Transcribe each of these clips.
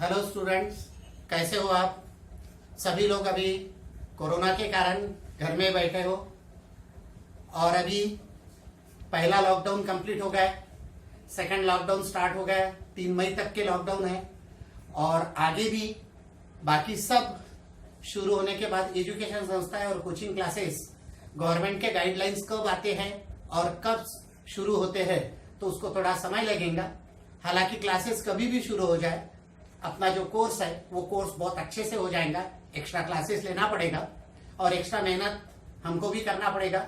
Hello students, कैसे हो आप सभी लोग? अभी कोरोना के कारण घर में बैठे हो और अभी पहला लॉकडाउन कंप्लीट हो गया, सेकंड लॉकडाउन स्टार्ट हो गया, 3 मई तक के लॉकडाउन है और आगे भी बाकी सब शुरू होने के बाद एजुकेशन संस्थाएं और कोचिंग क्लासेस गवर्नमेंट के गाइडलाइंस कब आते हैं और कब शुरू होते हैं तो उसको थोड़ा समय लगेगा। हालांकि क्लासेस कभी भी शुरू हो जाए, अपना जो कोर्स है वो कोर्स बहुत अच्छे से हो जाएगा। एक्स्ट्रा क्लासेस लेना पड़ेगा और एक्स्ट्रा मेहनत हमको भी करना पड़ेगा,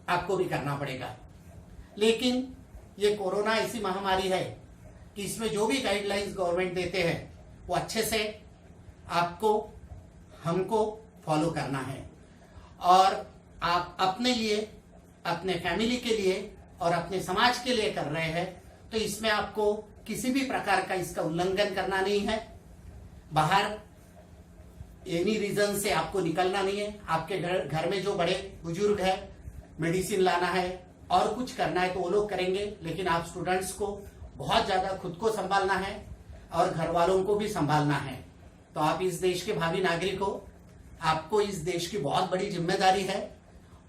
आपको भी करना पड़ेगा। लेकिन ये कोरोना ऐसी महामारी है कि इसमें जो भी गाइडलाइंस गवर्नमेंट देते हैं वो अच्छे से आपको हमको फॉलो करना है और आप अपने लिए, अपने फैमिली के लिए और अपने समाज के लिए कर रहे हैं तो इसमें आपको किसी भी प्रकार का इसका उल्लंघन करना नहीं है। बाहर एनी रीजन से आपको निकलना नहीं है। आपके घर में जो बड़े बुजुर्ग है, मेडिसिन लाना है और कुछ करना है तो वो लोग करेंगे, लेकिन आप स्टूडेंट्स को बहुत ज्यादा खुद को संभालना है और घर वालों को भी संभालना है। तो आप इस देश के भावी नागरिक हो, आपको इस देश की बहुत बड़ी जिम्मेदारी है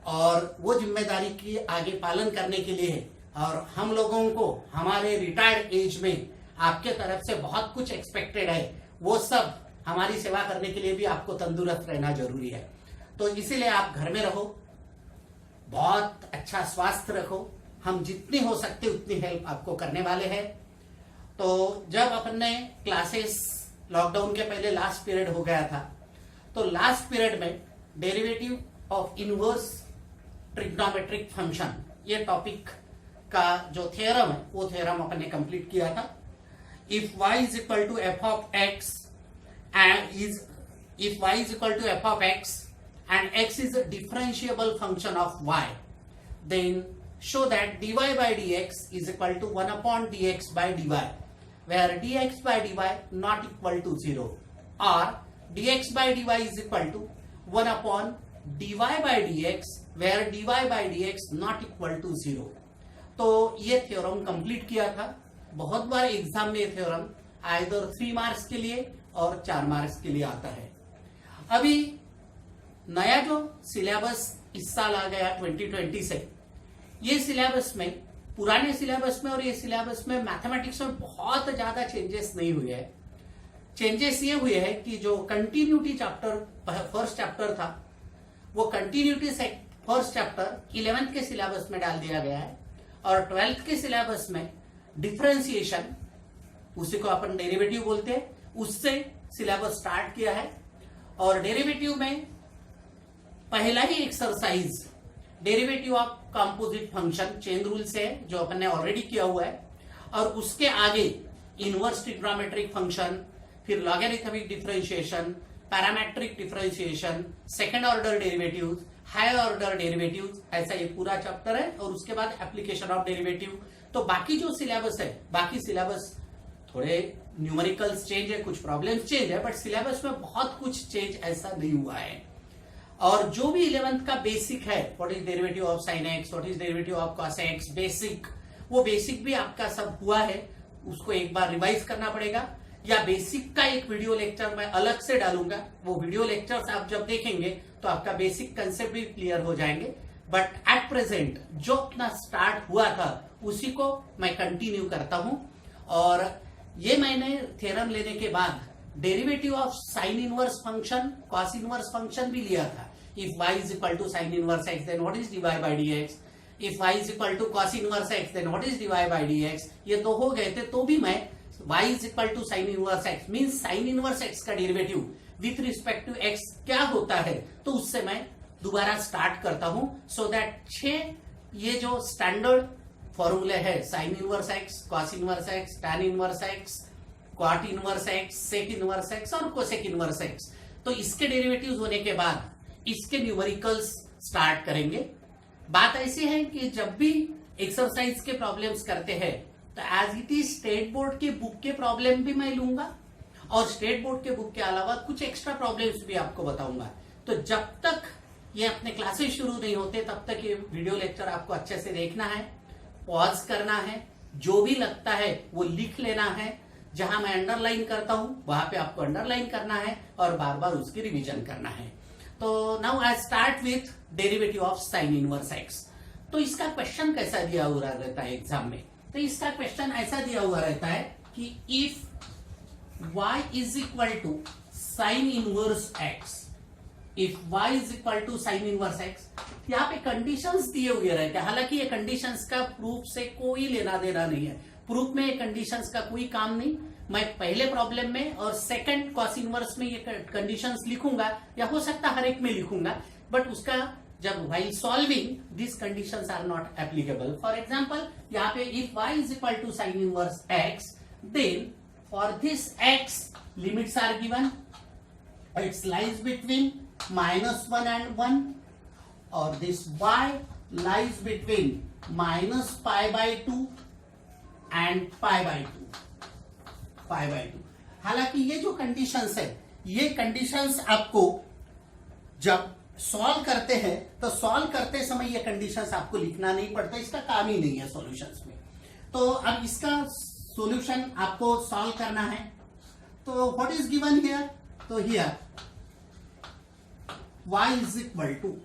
और वो जिम्मेदारी की आगे पालन करने के लिए और हम लोगों को हमारे रिटायर्ड एज में आपके तरफ से बहुत कुछ एक्सपेक्टेड है, वो सब हमारी सेवा करने के लिए भी आपको तंदुरुस्त रहना जरूरी है। तो इसीलिए आप घर में रहो, बहुत अच्छा स्वास्थ्य रखो। हम जितनी हो सकते उतनी हेल्प आपको करने वाले हैं। तो जब अपने क्लासेस लॉकडाउन के पहले लास्ट पीरियड हो गया था तो लास्ट पीरियड में derivative of inverse trigonometric function ये टॉपिक का जो थ्योरम है वो थ्योरम अपन ने कंप्लीट किया था। If y is equal to f of x and if y is equal to f of x and x is a differentiable function of y, then show that dy by dx is equal to 1 upon dx by dy, where dx by dy not equal to 0, or dx by dy is equal to 1 upon dy by dx, where dy by dx not equal to 0। तो ये theorem complete किया था। बहुत बार exam में ये theorem either 3 marks के लिए और 4 मार्क्स के लिए आता है। अभी नया जो सिलेबस इस साल आ गया 2020 से, ये सिलेबस में, पुराने सिलेबस में और ये सिलेबस में मैथमेटिक्स में बहुत ज्यादा चेंजेस नहीं हुए हैं। चेंजेस ये हुए हैं कि जो कंटिन्यूटी चैप्टर फर्स्ट चैप्टर था वो कंटिन्यूटी से फर्स्ट चैप्टर 11th के सिलेबस में डाल दिया गया है और 12th के सिलेबस में डिफरेंशिएशन, उसी को अपन डेरिवेटिव बोलते हैं, उससे सिलेबस स्टार्ट किया है। और डेरिवेटिव में पहला ही exercise derivative of composite function chain rule से जो अपन ने ऑलरेडी किया हुआ है, और उसके आगे इनवर्स ट्रिग्नोमेट्रिक फंक्शन, फिर logarithmic differentiation, parametric differentiation, second order derivatives, higher order derivatives, ऐसा ये पूरा चैप्टर है। और उसके बाद एप्लीकेशन ऑफ डेरिवेटिव। तो बाकी जो सिलेबस है, बाकी सिलेबस थोड़े न्यूमेरिकल्स चेंज है, कुछ प्रॉब्लम्स चेंज है, बट सिलेबस में बहुत कुछ चेंज ऐसा नहीं हुआ है। और जो भी 11th का बेसिक है, what is derivative of sine x, what is derivative of cos x, basic, वो बेसिक भी आपका सब हुआ है, उसको एक बार रिवाइज करना पड़ेगा। या बेसिक का एक वीडियो लेक्चर मैं अलग से डालूंगा, वो वीडियो लेक्चर्स आप जब देखेंगे तो आपका बेसिक कंसेप्ट भी क्लियर हो जाएंगे। बट एट प्रेजेंट जो अपना स्टार्ट हुआ था उसी को मैं कंटिन्यू करता हूं। और ये मैंने थ्योरम लेने के बाद derivative of sine inverse function, cos inverse function भी लिया था। If y is equal to sine inverse x then what is dy by dx, if y is equal to cos inverse x then what is dy by dx, ये तो हो गए थे। तो भी मैं y is equal to sine inverse x means sine inverse x का derivative with respect to x क्या होता है, तो उससे मैं दोबारा स्टार्ट करता हूं। सो दैट 6 ये जो स्टैंडर्ड फॉर्मूले है, sine inverse x, cos inverse x, tan inverse x, cot inverse x, sec inverse x और कोसेक इनवर्स एक्स, तो इसके डेरिवेटिव्स होने के बाद इसके न्यूमेरिकल्स स्टार्ट करेंगे। बात ऐसी है कि जब भी एक्सरसाइज के प्रॉब्लम्स करते हैं तो as it is state board के बुक के प्रॉब्लम भी मैं लूंगा और स्टेट बोर्ड के बुक के अलावा कुछ एक्स्ट्रा प्रॉब्लम्स भी आपको बताऊंगा। तो जब तक ये अपने क्लासेस शुरू नहीं होते तब तक ये वीडियो लेक्चर आपको अच्छे से देखना है, पॉज करना है, जो भी लगता है वो लिख लेना है, जहां मैं अंडरलाइन करता हूं वहां पे आपको अंडरलाइन करना है और बार बार उसकी रिवीजन करना है। तो now I start with derivative of sine inverse x. तो इसका क्वेश्चन कैसा दिया हुआ रहता है एग्जाम में? तो इसका क्वेश्चन ऐसा दिया हुआ रहता है कि if y is equal to sine inverse x, if y is equal to sine inverse x, यहाँ पे कंडीशंस दिए हुए रहते हैं। हालांकि ये कंडीशंस का प्रूफ से कोई लेना देना नहीं है, प्रूफ में ये कंडीशंस का कोई काम नहीं। मैं पहले प्रॉब्लम में और सेकंड कॉस इनवर्स में ये कंडीशंस लिखूंगा, या हो सकता हर एक में लिखूंगा, बट उसका जब while solving these conditions are not applicable. For example, यहाँ पे if y is equal to sin inverse x, then for this x limits are given, it lies between -1 and 1, or this y lies between -π/2 and π/2. हालांकि ये जो conditions है, ये conditions आपको जब solve करते हैं तो सॉल्व करते समय ये कंडीशंस आपको लिखना नहीं पड़ता, इसका काम ही नहीं है सॉल्यूशंस में। तो अब इसका सॉल्यूशन आपको सॉल्व करना है। तो व्हाट इज गिवन हियर? तो here y is equal to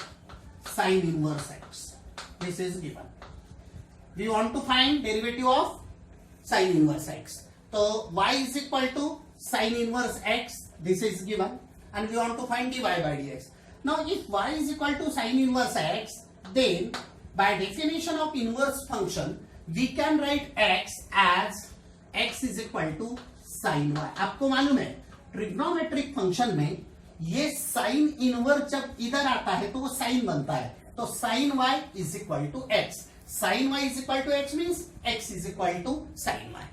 sine inverse x, this is given. We want to find derivative of sine inverse x। तो y is equal to sine inverse x, this is given, and we want to find dy by dx. Now if y is equal to sin inverse x, then by definition of inverse function we can write x as x is equal to sin y. आपको मालूम है trigonometric function में ये sine inverse जब इधर आता है तो वो साइन बनता है, तो sign y is equal to x. Sin y is equal to x means x is equal to sin y.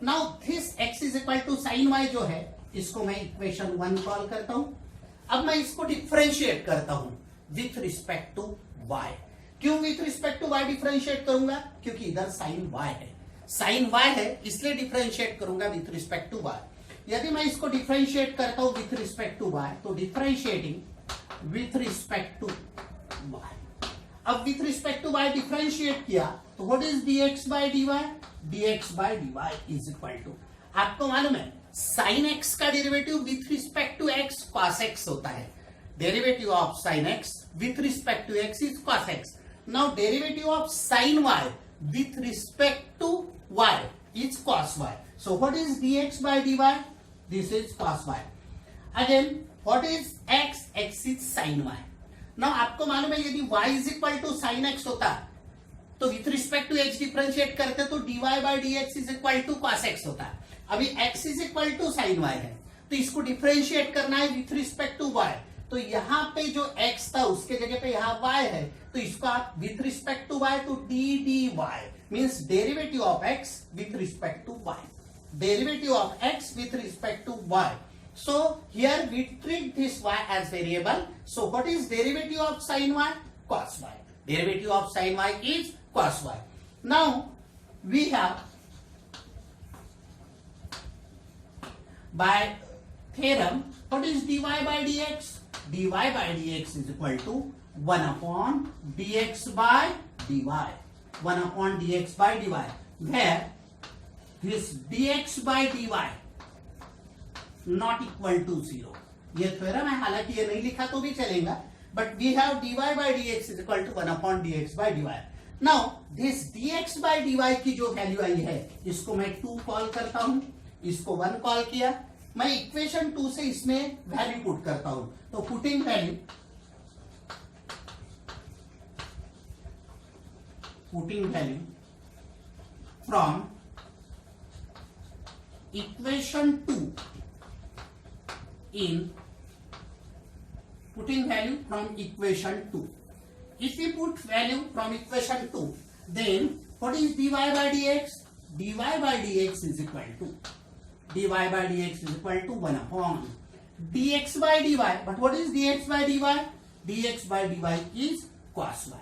Now this x is equal to sin y जो है, इसको मैं इक्वेशन 1 कॉल करता हूं। अब मैं इसको डिफरेंशिएट करता हूं विथ रिस्पेक्ट टू y। क्यों with respect to y differentiate करूंगा? क्योंकि इधर साइन y है, साइन y है, इसलिए डिफरेंशिएट करूंगा विथ रिस्पेक्ट टू y। यदि मैं इसको डिफरेंशिएट करता हूं विथ रिस्पेक्ट टू y, तो differentiating with respect to y। अब with respect to y differentiate किया तो what is dx by dy? dx by dy is equal to, आपको मालूम है साइन एक्स का derivative with respect to x cos x होता है। Derivative of sine x with respect to x is cos x. Now derivative of sine y with respect to y is cos Y. So what is dx by dy? This is cos y. Again what is x? x is sine y. Now आपको मालूम है यदि y is equal to sine x होता तो with respect to x differentiate करते तो dy by dx is equal to cos x होता। अभी x is equal to sine y है, तो इसको डिफरेंशिएट करना है विथ रिस्पेक्ट टू y। तो यहां पे जो x था उसके जगह पे यहां y है, तो इसको आप विथ रिस्पेक्ट टू y तो dy means derivative of x with respect to y, derivative of x with respect to y। So here we treat this y as variable. So what is derivative of sine y? cos y. Derivative of sine y is cos y. Now we have by theorem, what is dy by dx? dy by dx is equal to 1 upon dx by dy. 1 upon dx by dy, where this dx by dy not equal to 0. ये theorem है, हालांकि ये नहीं लिखा तो भी चलेगा, but we have dy by dx is equal to 1 upon dx by dy. Now this dx by dy की जो वैल्यू आई है, इसको मैं 2 कॉल करता हूं, इसको 1 कॉल किया, मैं इक्वेशन 2 से इसमें वैल्यू पुट करता हूं। तो putting value from equation 2 in putting value from equation 2. If we put value from equation 2, then what is dy by dx? dy by dx is equal to dy by dx is equal to 1 upon dx by dy. But what is dx by dy? dx by dy is cos y.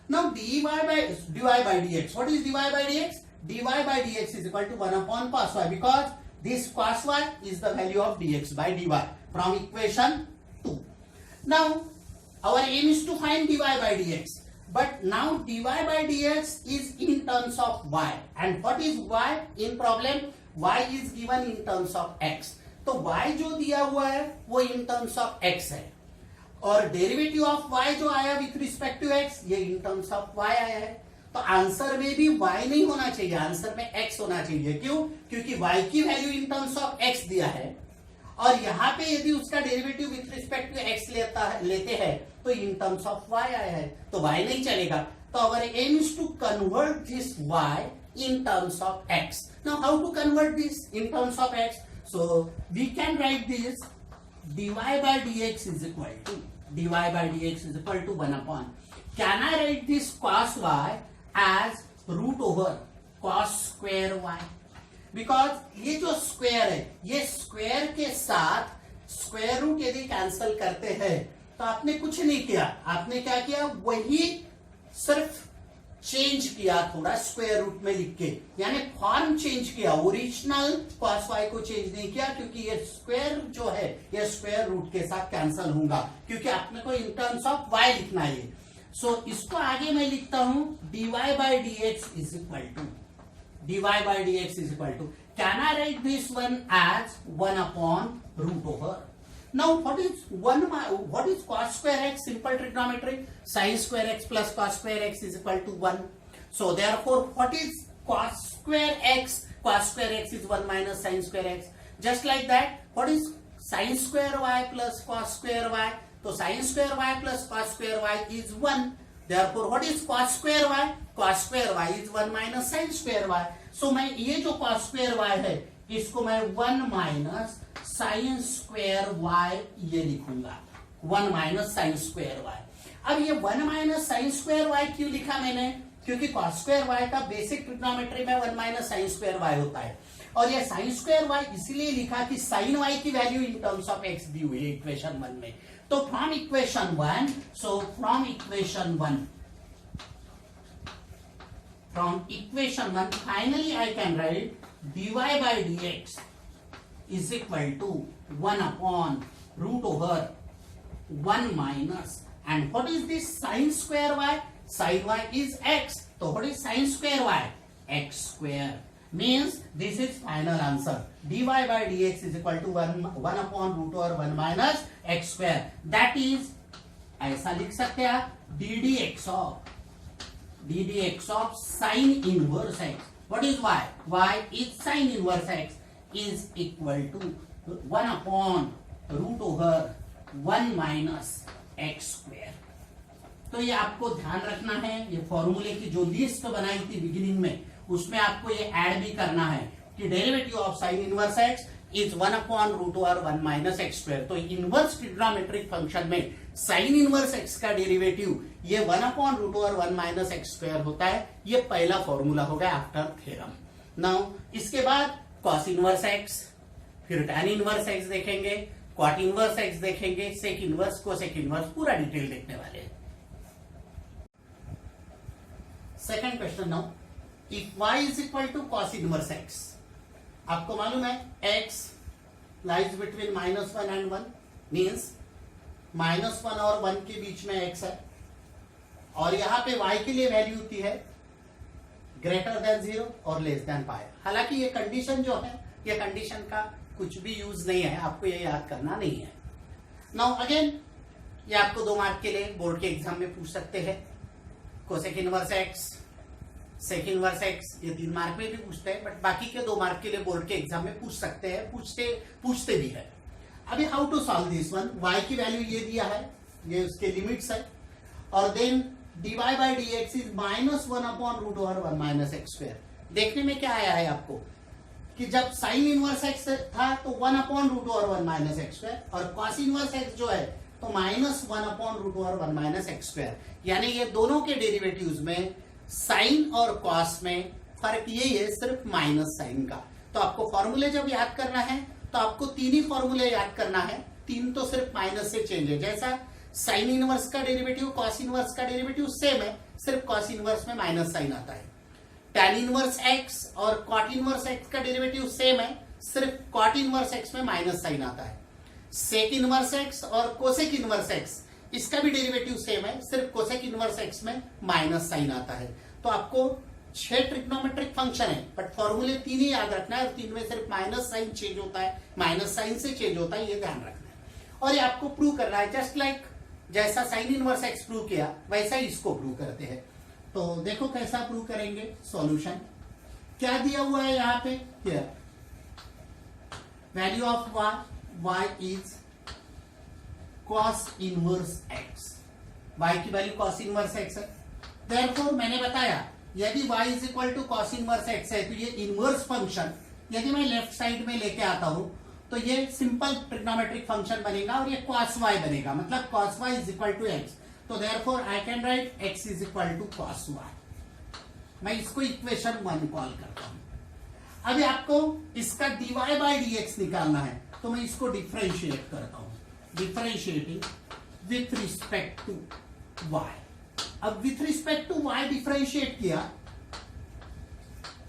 Now dy by dx. What is dy by dx? dy by dx is equal to 1 upon cos y, because this cos y is the value of dx by dy from equation 2. Now our aim is to find dy by dx. But now dy by dx is in terms of y. And what is y in problem? y is given in terms of x, तो y जो दिया हुआ है वो इन terms of x है, और derivative of y जो आया विथ रिस्पेक्ट टू x ये इन टर्म्स ऑफ y आया है। तो आंसर में भी y नहीं होना चाहिए, आंसर में x होना चाहिए। क्यों? क्योंकि y की value in terms of x दिया है, और यहां पे यदि उसका derivative with respect to x लेते हैं तो इन टर्म्स ऑफ y आया है, तो y नहीं चलेगा। तो our aim is to convert this y in terms of x. Now how to convert this in terms of x? So we can write this dy by dx is equal to 1 upon. Can I write this cos y as root over cos square y? Because ये जो square है, ये square के साथ square root यदि cancel करते हैं तो आपने कुछ नहीं किया, आपने क्या किया, वही सिर्फ चेंज किया थोड़ा स्क्वायर रूट में लिख के, यानी फॉर्म चेंज किया, ओरिजिनल cos y को चेंज नहीं किया, क्योंकि ये स्क्वायर जो है ये स्क्वायर रूट के साथ कैंसिल होगा, क्योंकि आपने को इन टर्म्स ऑफ y लिखना है। सो इसको आगे मैं लिखता हूं dy by dx is equal to, can I write this one as 1 upon root over? Now what is cos square x? Simple trigonometry, sin square x plus cos square x is equal to 1. So therefore what is cos square x? Cos square x is 1 minus sin square x. Just like that, what is sin square y plus cos square y? So sin square y plus cos square y is 1. Therefore what is cos square y? Cos square y is 1 minus sin square y. So मैं ये जो cos square y है इसको मैं 1 minus sine square y ये लिखूंगा, 1 minus sine square y। अब ये 1 माइनस साइन स्क्वायर y क्यों लिखा मैंने? क्योंकि cos स्क्वायर y का बेसिक ट्रिग्नोमेट्री में 1 माइनस साइन स्क्वायर y होता है, और ये साइन स्क्वायर y इसीलिए लिखा कि साइन y की value in terms of x दी हुई है इक्वेशन 1 में। तो from equation 1 finally I can right dy by dx is equal to 1 upon root over 1 minus, and what is this sin square y? Sin y is x, so what is sin square y? X square. Means this is final answer. dy by dx is equal to 1 upon root over 1 minus x square. That is, ऐसा लिख सकते हैं आप, ddx of sin inverse x. What is y? Y is sin inverse x is equal to 1 upon root over 1 minus x square. तो ये आपको ध्यान रखना है, ये फॉर्मूले की जो लिस्ट बनाई थी बिगिनिंग में उसमें आपको ये ऐड भी करना है कि derivative of sine inverse x is 1 upon root over 1 minus x square. तो इनवर्स ट्रिग्नोमेट्रिक फंक्शन में साइन इनवर्स x का डेरिवेटिव ये 1 upon root over 1 minus x square होता है। ये पहला फॉर्मूला हो गया आफ्टर थ्योरम। नाउ इसके बाद कॉस इनवर्स x, फिर टैन इनवर्स x देखेंगे, कॉट इनवर्स x देखेंगे, सेक इनवर्स, कोसेक इनवर्स, पूरा डिटेल देखने वाले हैं। Second question now, if y is equal to cos inverse x, आपको मालूम है x lies between -1 and 1, means -1 और 1 के बीच में x है, और यहां पे y के लिए वैल्यू होती है ग्रेटर देन 0 और लेस देन पाई। हालांकि ये कंडीशन जो है, ये कंडीशन का कुछ भी यूज नहीं है, आपको ये याद करना नहीं है। नाउ अगेन ये आपको 2 मार्क के लिए बोर्ड के एग्जाम में पूछ सकते हैं। Cosec inverse x, sec inverse x, ये 3 मार्क में भी पूछते हैं, बट बाकी के 2 मार्क के लिए बोर्ड के एग्जाम में पूछ सकते हैं, पूछते भी है। अभी how to solve this one, y की वैल्यू ये दिया है, ये उसके लिमिट्स है, और then dy by dx is -1 upon root over 1 minus x square. देखने में क्या आया है आपको कि जब साइन इनवर्स x था तो 1 upon root over 1 minus x square, और कॉस इनवर्स x जो है तो -1 upon root over 1 minus x square. यानी ये दोनों के डेरिवेटिव्स में साइन और कॉस में फर्क यही है, सिर्फ माइनस साइन का। तो आपको फॉर्मूले जब याद करना है तो आपको 3 ही फॉर्मूले याद करना है, 3 तो सिर्फ माइनस से चेंज है। जैसा साइन इनवर्स का डेरिवेटिव कॉस इनवर्स का डेरिवेटिव सेम है, सिर्फ कॉस इनवर्स में माइनस साइन आता है। टैन इनवर्स x और कॉट इनवर्स x का डेरिवेटिव सेम है, सिर्फ कॉट इनवर्स x में माइनस साइन आता है। सेक इनवर्स x और कोसेक इनवर्स x, इसका भी डेरिवेटिव सेम है, सिर्फ कोसेक इनवर्स x में माइनस साइन आता है। तो आपको 6 ट्रिग्नोमेट्रिक फंक्शन है, बट फॉर्मूले 3 ही याद रखना है और 3 में सिर्फ माइनस साइन चेंज होता है, माइनस साइन से चेंज होता है, ये ध्यान रखना है। और ये आपको प्रूव करना है, जस्ट लाइक जैसा साइन इनवर्स एक्स प्रूव किया वैसा ही इसको प्रूव करते हैं। तो देखो कैसा प्रूव करेंगे। सॉल्यूशन क्या दिया हुआ है यहाँ पे, here value of y is cos inverse x, y की वैल्यू cos इनवर्स x है। देयरफॉर मैंने बताया यदि y is equal to cos inverse x है तो ये इनवर्स फंक्शन यदि मैं लेफ्ट साइड में लेके आता हूं तो ये सिंपल ट्रिग्नोमेट्रिक फंक्शन बनेगा और ये cos y बनेगा, मतलब cos y is equal to x। तो therefore I can write x is equal to cos y। मैं इसको इक्वेशन 1 कॉल करता हूं। अभी आपको इसका dy बाई dx निकालना है, तो मैं इसको डिफरेंशिएट करता हूं, differentiating with respect to y। अब with respect to y differentiate किया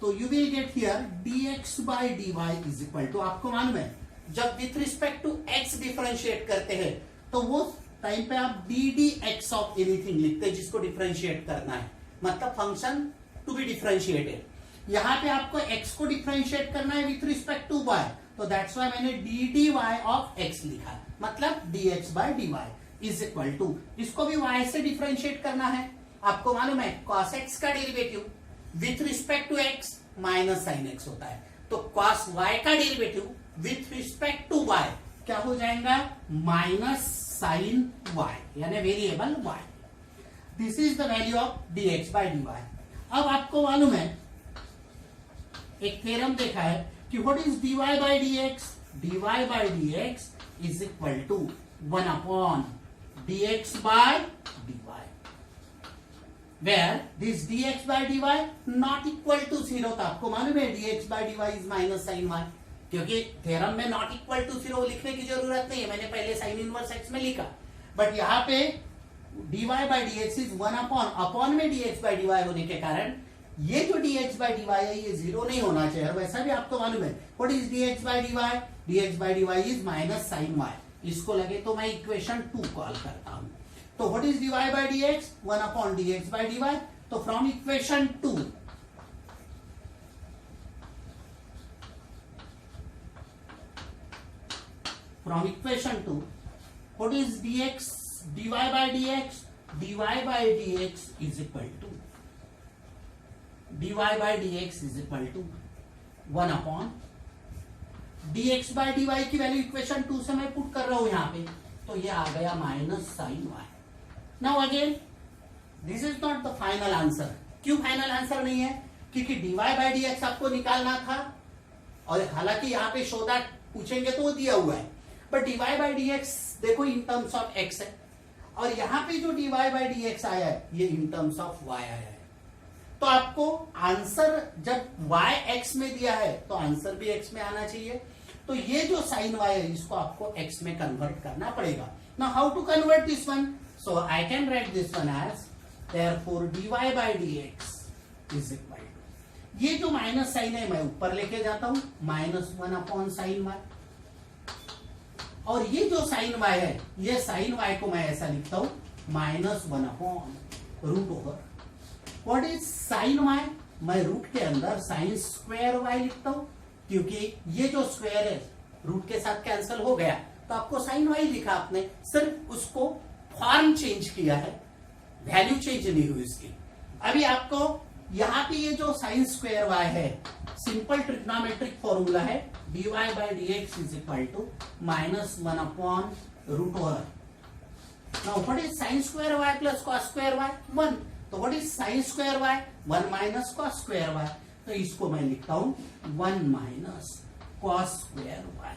तो you will get here dx by dy is equal to, आपको मालूम है जब with respect to x differentiate करते हैं तो वो टाइम पे आप ddx ऑफ एनीथिंग लिखते हैं जिसको डिफरेंशिएट करना है, मतलब फंक्शन टू बी डिफरेंशिएटेड। यहां पे आपको x को डिफरेंशिएट करना है विथ रिस्पेक्ट टू y, तो दैट्स व्हाई मैंने dy ऑफ x लिखा, मतलब dx by dy is equal to, इसको भी y से डिफरेंशिएट करना है। आपको मालूम है cos x का derivative with respect to x minus sine x होता है, तो cos y का derivative with respect to y क्या हो जाएगा, माइनस साइन y, यानी variable y। This is the value of dx by dy। अब आपको मालूम है एक थ्योरम देखा है कि what is dy by dx, dy by dx is equal to 1 upon dx by dy, where this dx by dy not equal to 0। तो आपको मालूम है dx by dy is minus sine y, क्योंकि theorem में not equal to 0 लिखने की जरूरत नहीं है, मैंने पहले साइन इनवर्स x में लिखा, बट यहाँ पे dy by dx is 1 upon में dx by dy होने के कारण ये जो dx by dy है ये 0 नहीं होना चाहिए। और वैसा भी आपको मालूम है what is dx by dy, dx by dy is minus sine y, इसको लगे तो मैं इक्वेशन 2 कॉल करता हूं। तो what is dy by dx, 1 upon dx by dy। तो from equation 2 from equation 2 what is dx, dy by dx, dy by dx is equal to, dy by dx is equal to 1 upon dx by dy की value equation 2 से मैं put कर रहा हूं यहां पे, तो ये आ गया minus sine y। Now again this is not the final answer. क्यों फाइनल आंसर नहीं है, क्योंकि dy by dx आपको निकालना था, और हालांकि यहाँ पे शो दैट पूछेंगे तो वो दिया हुआ है, बट dy by dx देखो इन टर्म्स ऑफ x है, और यहां पे जो dy by dx आया है ये इन टर्म्स ऑफ y आया है। तो आपको आंसर जब y x में दिया है तो आंसर भी x में आना चाहिए, तो ये जो साइन y है इसको आपको x में कन्वर्ट करना पड़ेगा। Now how to convert this one, so I can write this one as therefore dy by dx is equal to, ये जो माइनस साइन है मैं ऊपर लेके जाता हूं, माइनस 1 अपॉन साइन y, और ये जो साइन y है ये साइन y को मैं ऐसा लिखता हूं minus 1 upon root over what is sine y, मैं रूट के अंदर साइन स्क्वायर y लिखता हूं, क्योंकि ये जो स्क्वायर है रूट के साथ कैंसिल हो गया, तो आपको साइन y लिखा, आपने सिर्फ उसको फॉर्म चेंज किया है, वैल्यू चेंज नहीं हुई इसकी। अभी आपको यहां पे ये जो साइन स्क्वायर y है सिंपल ट्रिग्नोमेट्रिक फॉर्मूला है, dy by dx is equal to minus 1 upon root over। Now what is sin square y plus cos square y? 1। तो what is sin square y? 1 minus cos square y। तो इसको मैं लिखता हूं 1 minus cos square y।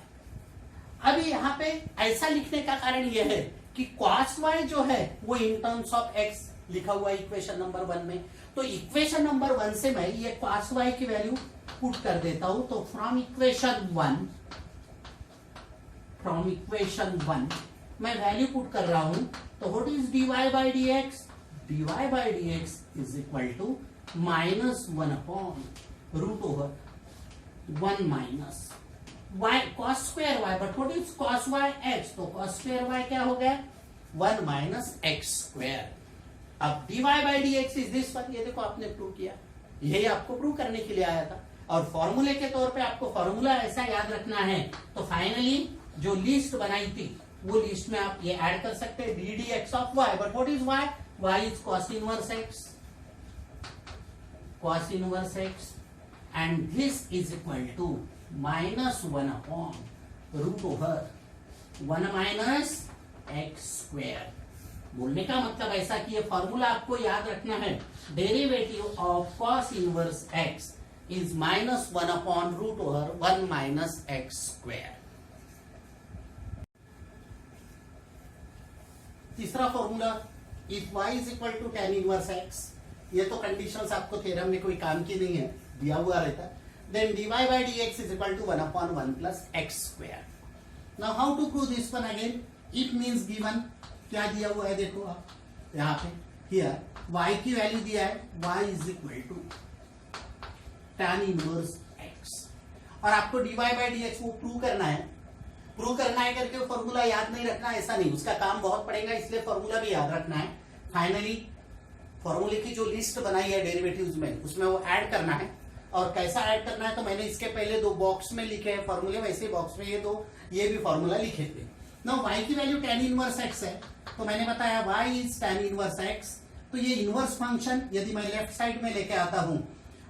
अभी यहाँ पे ऐसा लिखने का कारण यह है कि cos y जो है वो इन टर्म्स ऑफ x लिखा हुआ है इक्वेशन नंबर 1 में, तो इक्वेशन नंबर 1 से मैं ये cos y की वैल्यू पुट कर देता हूं। तो फ्रॉम इक्वेशन 1 मैं वैल्यू पुट कर रहा हूं, तो what is dy by dx, dy by dx is equal to minus 1 upon root over 1 minus y cos square y, but what is cos y x, तो cos स्क्वायर y क्या हो गया 1 minus x square. अब dy by dx is this one, ये देखो आपने prove किया, यही आपको प्रूव करने के लिए आया था। और फॉर्मूले के तौर पे आपको फॉर्मूला ऐसा याद रखना है, तो फाइनली जो लिस्ट बनाई थी वो लिस्ट में आप ये ऐड कर सकते हैं d d x of y. But what is y? Y is cos inverse x, cos inverse x, and this is equal to minus 1 upon root over 1 minus x square। बोलने का मतलब ऐसा कि ये फॉर्मूला आपको याद रखना है, derivative of cos inverse x is minus 1 upon root over 1 minus x square। तीसरा formula, if y is equal to tan inverse x, ये तो कंडीशंस आपको थ्योरम में कोई काम की नहीं है, दिया हुआ रहता है। Then dy by dx is equal to 1 upon 1 plus x square। Now how to prove this one again? If means given, क्या दिया हुआ है देखो आप यहाँ पे, हियर y की वैल्यू दिया है, y is equal to tan inverse x, और आपको dy by dx वो प्रूव करना है। प्रूव करना है करके फॉर्मूला याद नहीं रखना ऐसा नहीं, उसका काम बहुत पड़ेगा, इसलिए फॉर्मूला भी याद रखना है। फाइनली फॉर्मूले की जो लिस्ट बनाई है डेरिवेटिव्स में, उसमें वो ऐड करना है। और कैसा ऐड करना है, तो मैंने इसके पहले दो बॉक्स में लिखे हैं फॉर्मूले, वैसे बॉक्स में ये भी फॉर्मूला लिखे थे। नाउ y की वैल्यू tan इनवर्स x है, तो मैंने बताया y is tan inverse x। तो ये इनवर्स फंक्शन यदि मैं लेफ्ट साइड में लेके आता हूं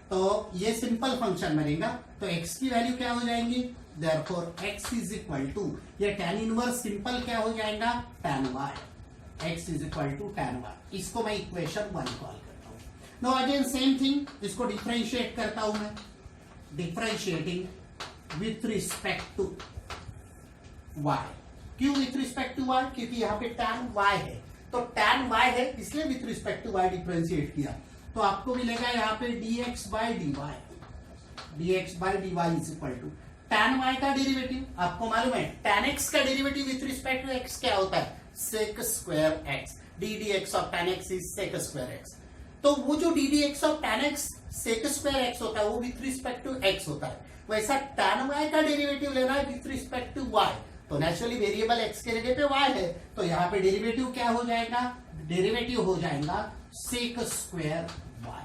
तो ये सिंपल फंक्शन बनेगा, तो x की वैल्यू क्या हो जाएंगी, therefore x is equal to, ये tan इनवर्स सिंपल क्या हो जाएगा, tan y, x is equal to tan y। इसको मैं इक्वेशन 1 कॉल करता हूं। नो अगेन सेम थिंग, इसको डिफरेंशिएट करता हूं मैं, differentiating with respect to y। क्यों विथ रिस्पेक्ट टू y? क्योंकि यहाँ पे tan y है, तो tan y है इसलिए with respect to y differentiate किया। तो आपको मिलेगा यहाँ पे dx by dy, dx by dy is equal to tan y का डेरिवेटिव, आपको मालूम है tan x का derivative with respect to x क्या होता है, sec square x, d dx of tan x is sec square x। तो वो जो d dx of tan x sec square x होता है वो विथ रिस्पेक्ट टू x होता है, वैसा tan y का डेरिवेटिव लेना है विथ रिस्पेक्ट टू y। तो नेचुरली वेरिएबल x के जगह पे y है, तो यहाँ पे डेरिवेटिव क्या हो जाएगा, डेरिवेटिव हो जाएगा sec स्क्वायर y।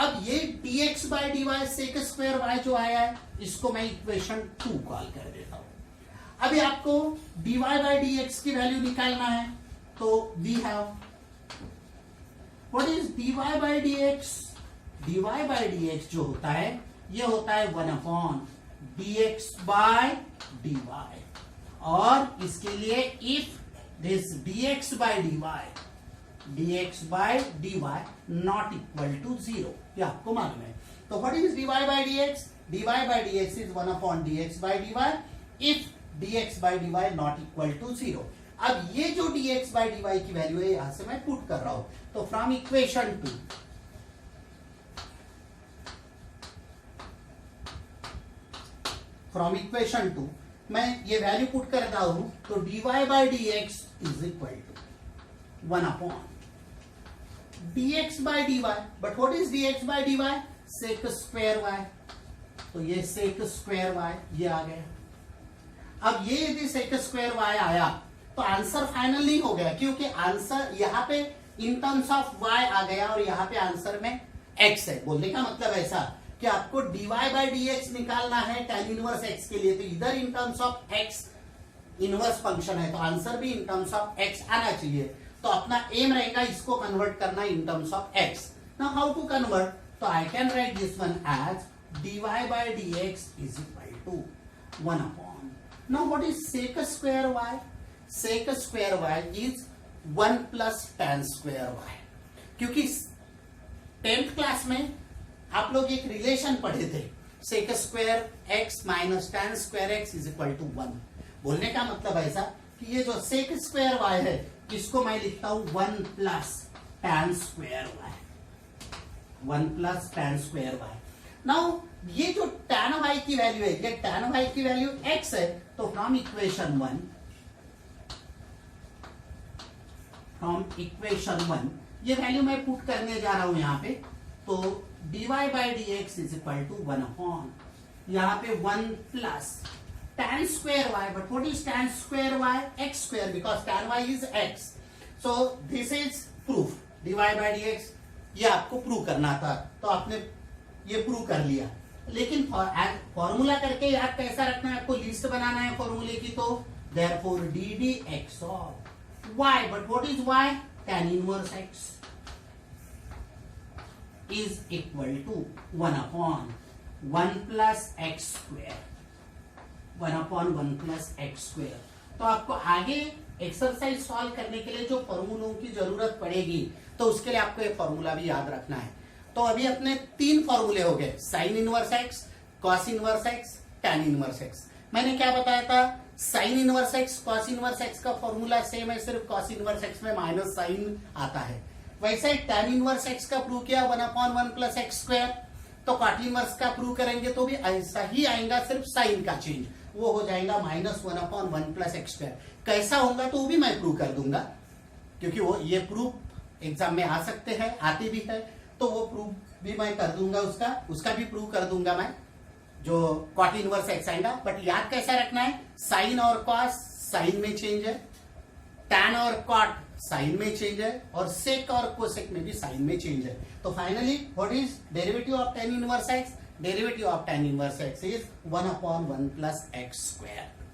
अब ये dx by dy sec square y जो आया है, इसको मैं इक्वेशन 2 कॉल कर देता हूं। अभी आपको dy by dx की वैल्यू निकालना है, तो we have, what is dy by dx? dy by dx जो होता है ये होता है 1 upon dx by dy, और इसके लिए if this dx by dy not equal to 0, ये आपको मालूम है। तो what is dy by dx? dy by dx is 1 upon dx by dy if dx by dy not equal to 0। अब ये जो dx by dy की value है यहां से मैं पुट कर रहा हूं, तो फ्रॉम इक्वेशन 2 मैं ये वैल्यू पुट करता हूं, तो dy by dx is equal to 1 upon dx by dy। But what is dx by dy? sec square y, तो ये sec स्क्वायर y ये आ गया। अब ये यदि sec स्क्वायर y आया तो आंसर फाइनल नहीं हो गया, क्योंकि आंसर यहाँ पे इन टर्म्स ऑफ y आ गया और यहाँ पे आंसर में x है। बोलने का मतलब ऐसा कि आपको dy by dx निकालना है tan इनवर्स x के लिए, तो इधर इन terms of x inverse function है, तो आंसर भी इन टर्म्स ऑफ x आना चाहिए। तो अपना एम रहेगा इसको कन्वर्ट करना in terms of x। Now how to convert? तो I can write this one as dy by dx is equal to 1 upon, now what is sec square y? sec square y is 1 plus tan square y। क्योंकि 10th class में आप लोग एक relation पढ़े थे, sec square x minus tan square x is equal to 1। बोलने का मतलब ऐसा कि ये जो sec स्क्वायर y है इसको मैं लिखता हूं 1 plus tan square y, 1 plus tan square y। Now ये जो tan y की वैल्यू है, ये tan y की वैल्यू x है, तो फ्रॉम इक्वेशन 1 ये वैल्यू मैं पुट करने जा रहा हूं यहाँ पे, तो dy by dx is equal to 1 upon, यहाँ पे 1 plus tan square y, but what is tan square y? x square, because tan y is x. So this is proof, dy by dx ये आपको prove करना था, तो आपने ये prove कर लिया। लेकिन फॉर्मूला करके याद कैसा रखना है, आपको लिस्ट बनाना है फॉर्मूले की, तो therefore d d x of y, but what is y, tan inverse x is equal to 1/1 plus x square, 1/1 plus x square. तो आपको आगे एक्सरसाइज सॉल्व करने के लिए जो फॉर्मूलों की जरूरत पड़ेगी, तो उसके लिए आपको ये फॉर्मूला भी याद रखना है। तो अभी अपने 3 फॉर्मूले हो गए, sign inverse x, cos inverse x, tan inverse x. मैंने क्या बताया था, sign inverse x, cos inverse x का फॉर्मूला सेम है, सिर्फ कॉस इनवर्स एक्स में माइनस साइन आता है। वैसे टैन इनवर्स एक्स का प्रूव किया 1/1 प्लस एक्स स्क्वायर, तो कॉट इनवर्स का प्रूव करेंगे तो भी ऐसा ही आएगा, सिर्फ साइन का चेंज, वो हो जाएगा -1/1 प्लस एक्स स्क्वायर। कैसा होगा तो वो भी मैं प्रूव कर दूंगा, क्योंकि वो ये प्रूफ एग्जाम में आ सकते हैं, आते भी है, तो वो प्रूफ भी मैं कर दूंगा, उसका भी प्रूव कर दूंगा मैं, जो कॉट इनवर्स एक्स आएगा। बट याद कैसा रखना है, साइन और कॉस साइन में चेंज है, टैन और कॉट साइन में चेंज है, और सेक और कोसेक में भी साइन में चेंज है। तो finally what is derivative of tan inverse x, derivative of tan inverse x is 1/1 plus x square.